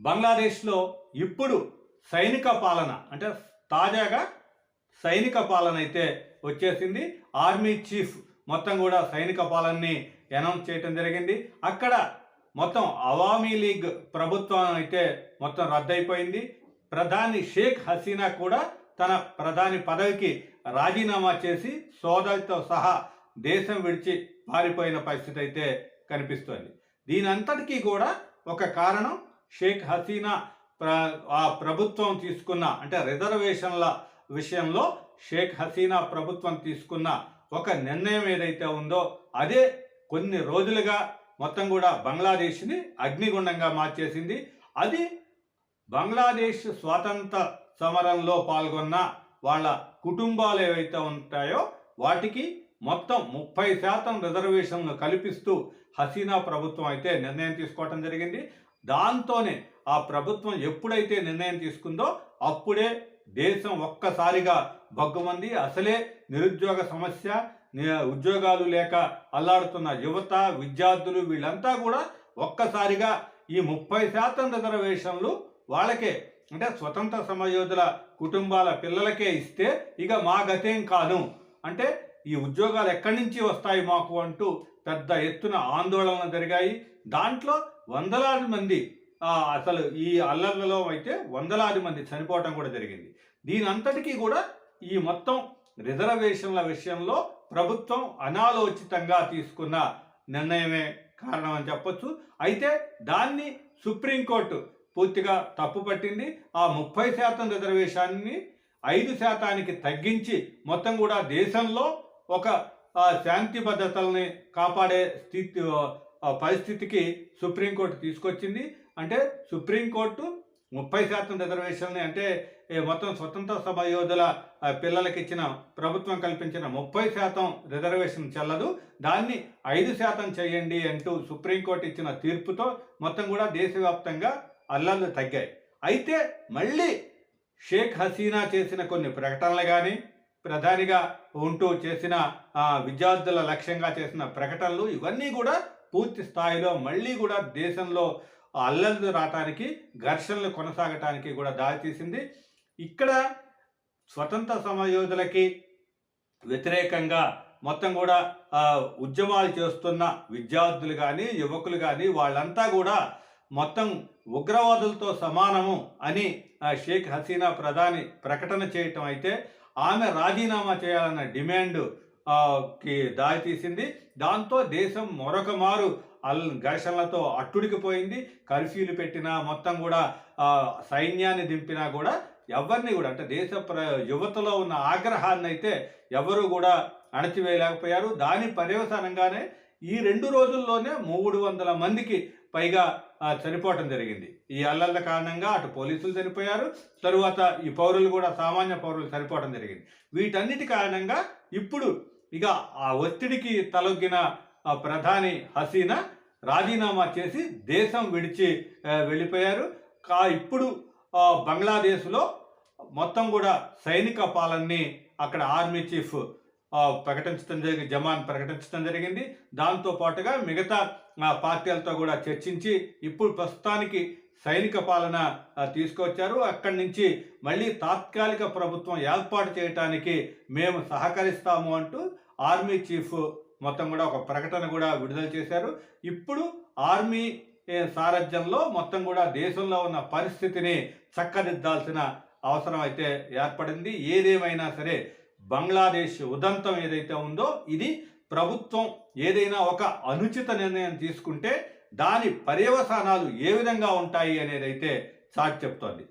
బంగ్లాదేశ్లో ఇప్పుడు సైనిక పాలన అంటే తాజాగా సైనిక పాలన అయితే వచ్చేసింది. ఆర్మీ చీఫ్ మొత్తం కూడా సైనిక పాలనని అనౌన్స్ చేయడం జరిగింది. అక్కడ మొత్తం అవామీ లీగ్ ప్రభుత్వం అయితే మొత్తం రద్దయిపోయింది. ప్రధాని షేక్ హసీనా కూడా తన ప్రధాని పదవికి రాజీనామా చేసి సోదరితో సహా దేశం విడిచి పారిపోయిన పరిస్థితి అయితే కనిపిస్తోంది. దీని అంతటికీ కూడా ఒక కారణం షేక్ హసీనా ఆ ప్రభుత్వం తీసుకున్న అంటే రిజర్వేషన్ల విషయంలో షేక్ హసీనా ప్రభుత్వం తీసుకున్న ఒక నిర్ణయం ఏదైతే ఉందో అదే కొన్ని రోజులుగా మొత్తం కూడా బంగ్లాదేశ్ని అగ్నిగుండంగా మార్చేసింది. అది బంగ్లాదేశ్ స్వాతంత్ర సమరంలో పాల్గొన్న వాళ్ళ కుటుంబాలు ఏవైతే ఉంటాయో వాటికి మొత్తం 30% రిజర్వేషన్లు కల్పిస్తూ హసీనా ప్రభుత్వం అయితే నిర్ణయం తీసుకోవటం జరిగింది. దాంతోనే ఆ ప్రభుత్వం ఎప్పుడైతే నిర్ణయం తీసుకుందో అప్పుడే దేశం ఒక్కసారిగా బగ్గుమంది. అసలే నిరుద్యోగ సమస్య, ఉద్యోగాలు లేక అల్లాడుతున్న యువత, విద్యార్థులు వీళ్ళంతా కూడా ఒక్కసారిగా ఈ 30% రిజర్వేషన్లు వాళ్ళకే అంటే స్వతంత్ర సమరయోధుల కుటుంబాల పిల్లలకే ఇస్తే ఇక మా గతేం కాను అంటే ఈ ఉద్యోగాలు ఎక్కడి నుంచి వస్తాయి మాకు అంటూ పెద్ద ఎత్తున ఆందోళనలు జరిగాయి. దాంట్లో వందలాది మంది అసలు ఈ అల్లర్లలో అయితే వందలాది మంది చనిపోవటం కూడా జరిగింది. దీని అంతటికీ కూడా ఈ మొత్తం రిజర్వేషన్ల విషయంలో ప్రభుత్వం అనాలోచితంగా తీసుకున్న నిర్ణయమే కారణం అని చెప్పొచ్చు. అయితే దాన్ని సుప్రీంకోర్టు పూర్తిగా తప్పుపట్టింది. ఆ 30% రిజర్వేషన్ని 5%కి తగ్గించి మొత్తం కూడా దేశంలో ఒక శాంతి భద్రతల్ని కాపాడే పరిస్థితికి సుప్రీంకోర్టు తీసుకొచ్చింది. అంటే సుప్రీంకోర్టు 30% రిజర్వేషన్ని అంటే మొత్తం స్వతంత్ర సమరయోధుల పిల్లలకి ఇచ్చిన ప్రభుత్వం కల్పించిన 30% రిజర్వేషన్ చెల్లదు, దాన్ని 5% చేయండి అంటూ సుప్రీంకోర్టు ఇచ్చిన తీర్పుతో మొత్తం కూడా దేశవ్యాప్తంగా అల్లర్లు తగ్గాయి. అయితే మళ్ళీ షేక్ హసీనా చేసిన కొన్ని ప్రకటనలు కానీ ప్రధానిగా ఉంటూ చేసిన విద్యార్థుల లక్ష్యంగా చేసిన ప్రకటనలు ఇవన్నీ కూడా పూర్తి స్థాయిలో మళ్ళీ కూడా దేశంలో అల్లర్లు రావటానికి, ఘర్షణలు కొనసాగటానికి కూడా దారితీసింది. ఇక్కడ స్వతంత్ర సమరయోధులకి వ్యతిరేకంగా మొత్తం కూడా ఉద్యమాలు చేస్తున్న విద్యార్థులు కానీ యువకులు కానీ వాళ్ళంతా కూడా మొత్తం ఉగ్రవాదులతో సమానము అని షేక్ హసీనా ప్రధాని ప్రకటన చేయటం అయితే ఆమె రాజీనామా చేయాలన్న డిమాండ్ కి దారితీసింది. దాంతో దేశం మరొక మారు ఘర్షణలతో అట్టుడికిపోయింది. కర్ఫ్యూలు పెట్టినా మొత్తం కూడా సైన్యాన్ని దింపినా కూడా ఎవరిని కూడా అంటే దేశ యువతలో ఉన్న ఆగ్రహాన్ని అయితే ఎవరు కూడా అణచివేయలేకపోయారు. దాని పర్యవసానంగానే ఈ 2 రోజుల్లోనే 300 మందికి పైగా చనిపోవటం జరిగింది. ఈ అల్లర్ల కారణంగా అటు పోలీసులు చనిపోయారు, తరువాత ఈ పౌరులు కూడా సామాన్య పౌరులు చనిపోవటం జరిగింది. వీటన్నిటి కారణంగా ఇప్పుడు ఇక ఆ ఒత్తిడికి తలొగ్గిన ప్రధాని హసీనా రాజీనామా చేసి దేశం విడిచి వెళ్ళిపోయారు. ఇప్పుడు బంగ్లాదేశ్లో మొత్తం కూడా సైనిక పాలనని అక్కడ ఆర్మీ చీఫ్ ప్రకటించడం జరిగింది, జమాన్ ప్రకటించడం జరిగింది. దాంతో పాటుగా మిగతా పార్టీలతో కూడా చర్చించి ఇప్పుడు ప్రస్తుతానికి సైనిక పాలన తీసుకొచ్చారు. అక్కడి నుంచి మళ్ళీ తాత్కాలిక ప్రభుత్వం ఏర్పాటు చేయడానికి మేము సహకరిస్తాము అంటూ ఆర్మీ చీఫ్ మొత్తం కూడా ఒక ప్రకటన కూడా విడుదల చేశారు. ఇప్పుడు ఆర్మీ సారథ్యంలో మొత్తం కూడా దేశంలో ఉన్న పరిస్థితిని చక్కదిద్దాల్సిన అవసరం అయితే ఏర్పడింది. ఏదేమైనా సరే బంగ్లాదేశ్ ఉదంతం ఏదైతే ఉందో ఇది ప్రభుత్వం ఏదైనా ఒక అనుచిత నిర్ణయం తీసుకుంటే దాని పర్యవసానాలు ఏ విధంగా ఉంటాయి అనేది అయితే చాటి చెప్తోంది.